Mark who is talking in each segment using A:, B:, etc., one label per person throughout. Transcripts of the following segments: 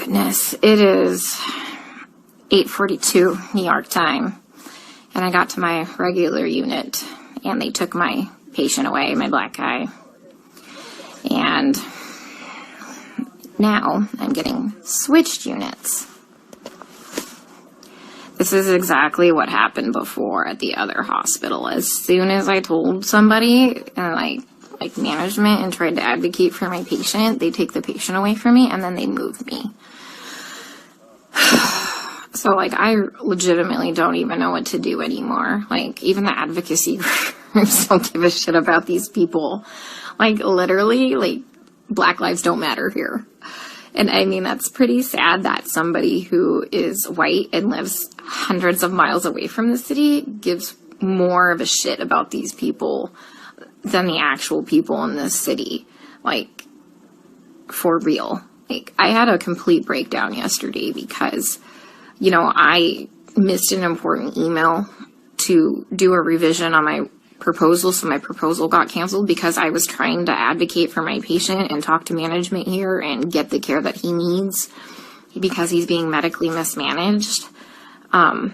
A: goodness. It is 8:42 New York time, and I got to my regular unit, and they took my patient away, my black guy. And now I'm getting switched units. This is exactly what happened before at the other hospital. As soon as I told somebody, and like management, and tried to advocate for my patient, they take the patient away from me, and then they move me. So, like, I legitimately don't even know what to do anymore. Like, even the advocacy groups don't give a shit about these people. Like, literally, like, Black lives don't matter here. And I mean, that's pretty sad that somebody who is white and lives hundreds of miles away from the city gives more of a shit about these people than the actual people in this city. Like, for real. Like, I had a complete breakdown yesterday because, you know, I missed an important email to do a revision on my proposal, so my proposal got canceled because I was trying to advocate for my patient and talk to management here and get the care that he needs because he's being medically mismanaged. And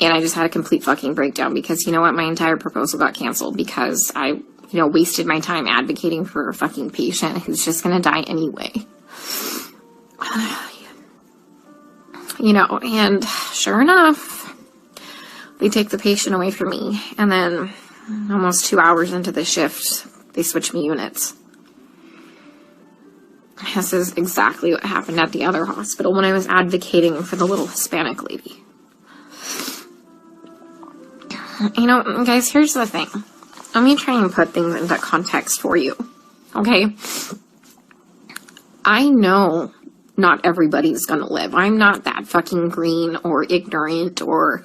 A: I just had a complete fucking breakdown because, you know what, my entire proposal got canceled because I, you know, wasted my time advocating for a fucking patient who's just gonna die anyway. You know, and sure enough, they take the patient away from me, and then almost 2 hours into the shift, they switch me units. This is exactly what happened at the other hospital when I was advocating for the little Hispanic lady. You know, guys, here's the thing. Let me try and put things into context for you, okay? I know not everybody's gonna live. I'm not that fucking green or ignorant or,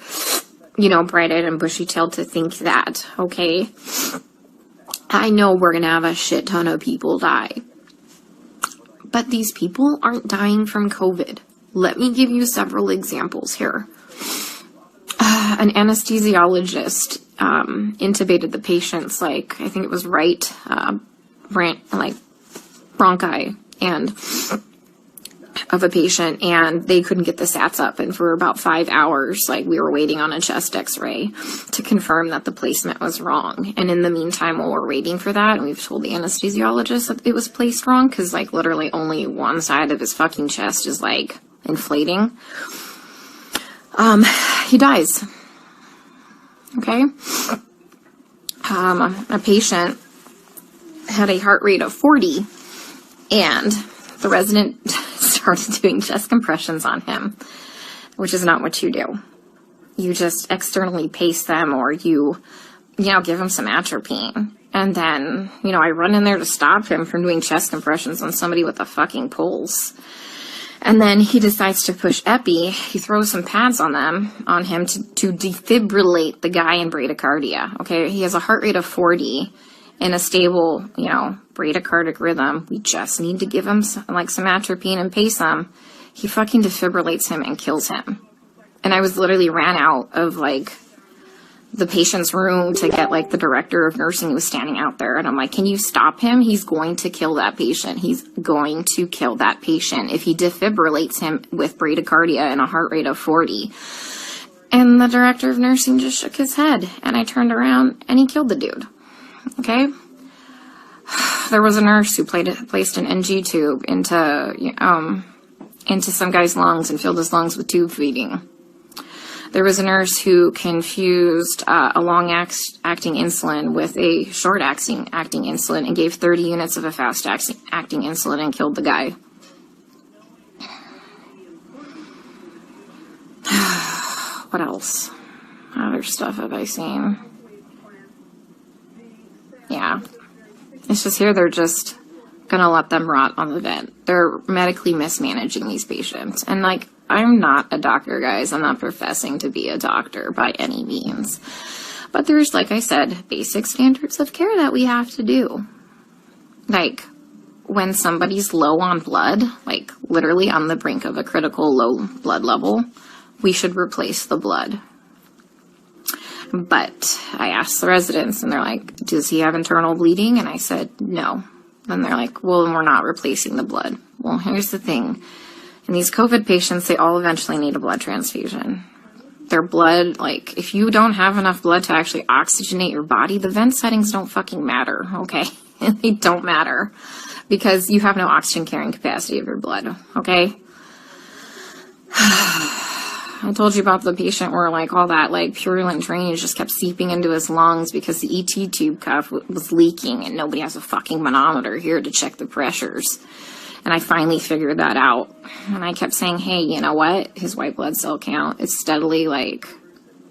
A: you know, bright-eyed and bushy-tailed to think that, okay? I know we're gonna have a shit ton of people die. But these people aren't dying from COVID. Let me give you several examples here. An anesthesiologist intubated the patient's, like, I think it was bronchi and of a patient, and they couldn't get the sats up, and for about 5 hours, like, we were waiting on a chest x-ray to confirm that the placement was wrong. And in the meantime, while we're waiting for that, and we've told the anesthesiologist that it was placed wrong, because, like, literally only one side of his fucking chest is, like, inflating, he dies. Okay? A patient had a heart rate of 40, and the resident started doing chest compressions on him, which is not what you do. You just externally pace them, or you know, give him some atropine. And then, you know, I run in there to stop him from doing chest compressions on somebody with a fucking pulse. And then he decides to push epi. He throws some pads on him to defibrillate the guy in bradycardia. Okay, he has a heart rate of 40 in a stable, you know, bradycardic rhythm. We just need to give him some atropine and pace him. He fucking defibrillates him and kills him. And I was literally ran out of, like, the patient's room to get, like, the director of nursing who was standing out there. And I'm like, can you stop him? He's going to kill that patient. He's going to kill that patient if he defibrillates him with bradycardia and a heart rate of 40. And the director of nursing just shook his head. And I turned around and he killed the dude. Okay? There was a nurse who placed an NG tube into some guy's lungs and filled his lungs with tube feeding. There was a nurse who confused a long-acting insulin with a short-acting insulin and gave 30 units of a fast-acting insulin and killed the guy. What else? Other stuff have I seen? Yeah. It's just here they're just gonna let them rot on the vent. They're medically mismanaging these patients. And, like, I'm not a doctor, guys. I'm not professing to be a doctor by any means. But there's, like I said, basic standards of care that we have to do. Like, when somebody's low on blood, like literally on the brink of a critical low blood level, we should replace the blood. But I asked the residents, and they're like, does he have internal bleeding? And I said, no. Then they're like, well, then we're not replacing the blood. Well, here's the thing. And these COVID patients, they all eventually need a blood transfusion. Their blood, like, if you don't have enough blood to actually oxygenate your body, the vent settings don't fucking matter, okay? They don't matter because you have no oxygen carrying capacity of your blood, okay? I told you about the patient where, like, all that, like, purulent drainage just kept seeping into his lungs because the ET tube cuff was leaking and nobody has a fucking manometer here to check the pressures. And I finally figured that out. And I kept saying, hey, you know what? His white blood cell count is steadily, like,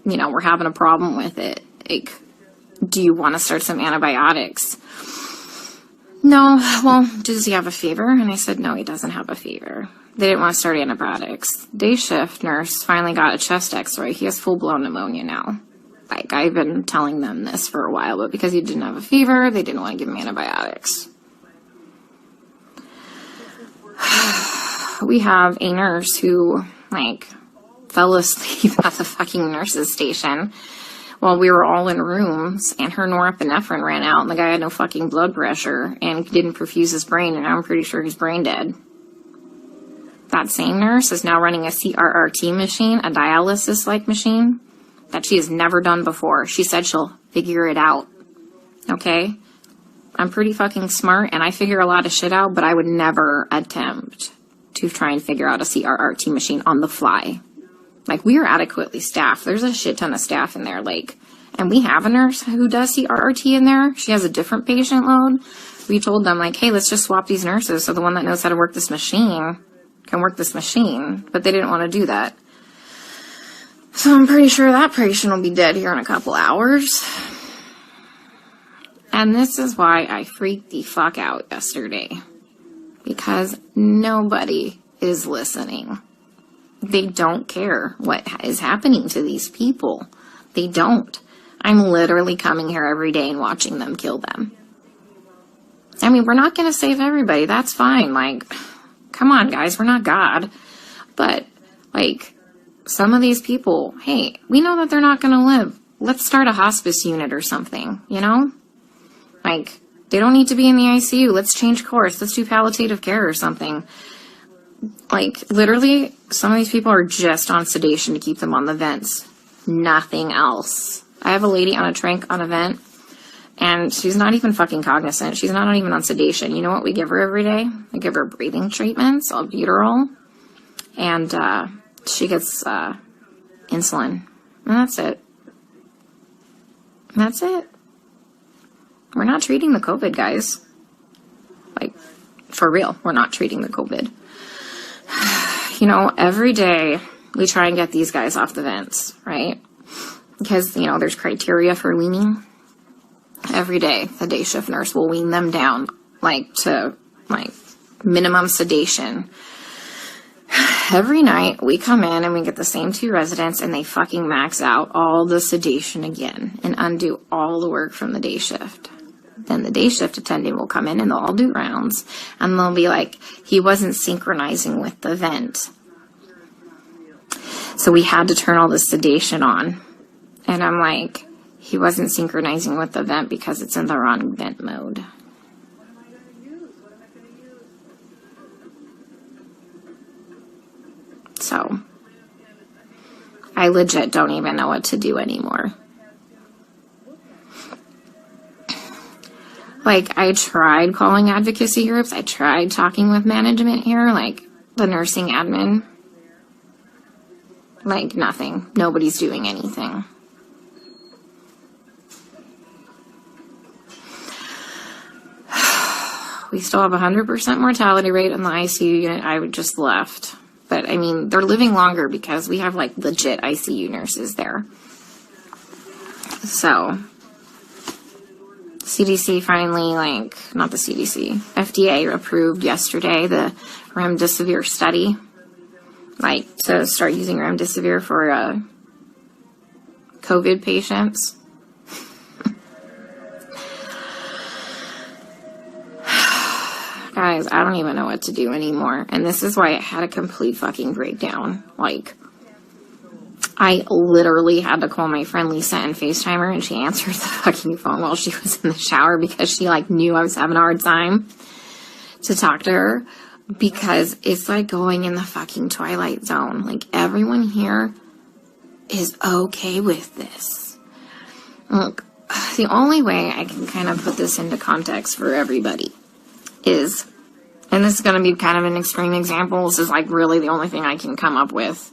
A: you know, we're having a problem with it. Like, do you want to start some antibiotics? No. Well, does he have a fever? And I said, no, he doesn't have a fever. They didn't want to start antibiotics. Day shift nurse finally got a chest x-ray. He has full-blown pneumonia now. Like, I've been telling them this for a while, but because he didn't have a fever, they didn't want to give him antibiotics. We have a nurse who, like, fell asleep at the fucking nurse's station while we were all in rooms, and her norepinephrine ran out, and the guy had no fucking blood pressure and didn't perfuse his brain, and I'm pretty sure he's brain dead. That same nurse is now running a CRRT machine, a dialysis-like machine, that she has never done before. She said she'll figure it out, okay? I'm pretty fucking smart, and I figure a lot of shit out, but I would never attempt to try and figure out a CRRT machine on the fly. Like, we are adequately staffed. There's a shit ton of staff in there, like, and we have a nurse who does CRRT in there. She has a different patient load. We told them, like, hey, let's just swap these nurses so the one that knows how to work this machine can work this machine, but they didn't want to do that. So I'm pretty sure that patient will be dead here in a couple hours. And this is why I freaked the fuck out yesterday. Because nobody is listening. They don't care what is happening to these people. They don't. I'm literally coming here every day and watching them kill them. I mean, we're not going to save everybody. That's fine. Like, come on, guys. We're not God. But, like, some of these people, hey, we know that they're not going to live. Let's start a hospice unit or something, you know? Like, they don't need to be in the ICU. Let's change course. Let's do palliative care or something. Like, literally, some of these people are just on sedation to keep them on the vents. Nothing else. I have a lady on a tranq on a vent, and she's not even fucking cognizant. She's not even on sedation. You know what we give her every day? We give her breathing treatments, albuterol, and she gets insulin. And that's it. That's it. We're not treating the COVID, guys. Like, for real, we're not treating the COVID. You know, every day we try and get these guys off the vents, right? Because, you know, there's criteria for weaning. Every day, the day shift nurse will wean them down, like, to, like, minimum sedation. Every night, we come in and we get the same 2 residents, and they fucking max out all the sedation again and undo all the work from the day shift. Then the day shift attendant will come in and they'll all do rounds, and they'll be like, he wasn't synchronizing with the vent. So we had to turn all the sedation on. And I'm like, he wasn't synchronizing with the vent because it's in the wrong vent mode. So, I legit don't even know what to do anymore. Like, I tried calling advocacy groups. I tried talking with management here, like the nursing admin. Like, nothing. Nobody's doing anything. We still have 100% mortality rate in the ICU unit. I just left. But, I mean, they're living longer because we have, like, legit ICU nurses there. So, CDC finally, like, not the CDC, FDA approved yesterday the remdesivir study. Like, to start using remdesivir for COVID patients. Guys, I don't even know what to do anymore. And this is why I had a complete fucking breakdown. Like, I literally had to call my friend Lisa and FaceTime her, and she answered the fucking phone while she was in the shower because she, like, knew I was having a hard time to talk to her. because it's like going in the fucking Twilight Zone. Like, everyone here is okay with this. Look, the only way I can kind of put this into context for everybody is, and this is going to be kind of an extreme example, this is like really the only thing I can come up with,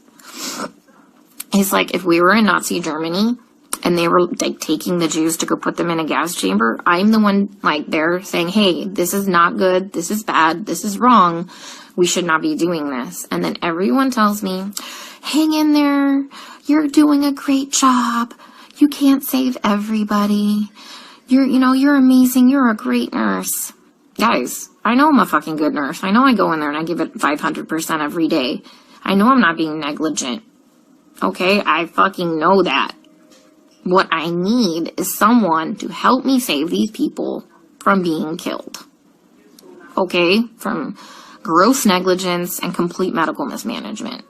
A: is like if we were in Nazi Germany and they were like taking the Jews to go put them in a gas chamber, I'm the one like there saying, hey, this is not good, this is bad, this is wrong, we should not be doing this. And then everyone tells me, hang in there, you're doing a great job, you can't save everybody, you're amazing, you're a great nurse. Guys, I know I'm a fucking good nurse. I know I go in there and I give it 500% every day. I know I'm not being negligent. Okay, I fucking know that. What I need is someone to help me save these people from being killed. Okay, from gross negligence and complete medical mismanagement.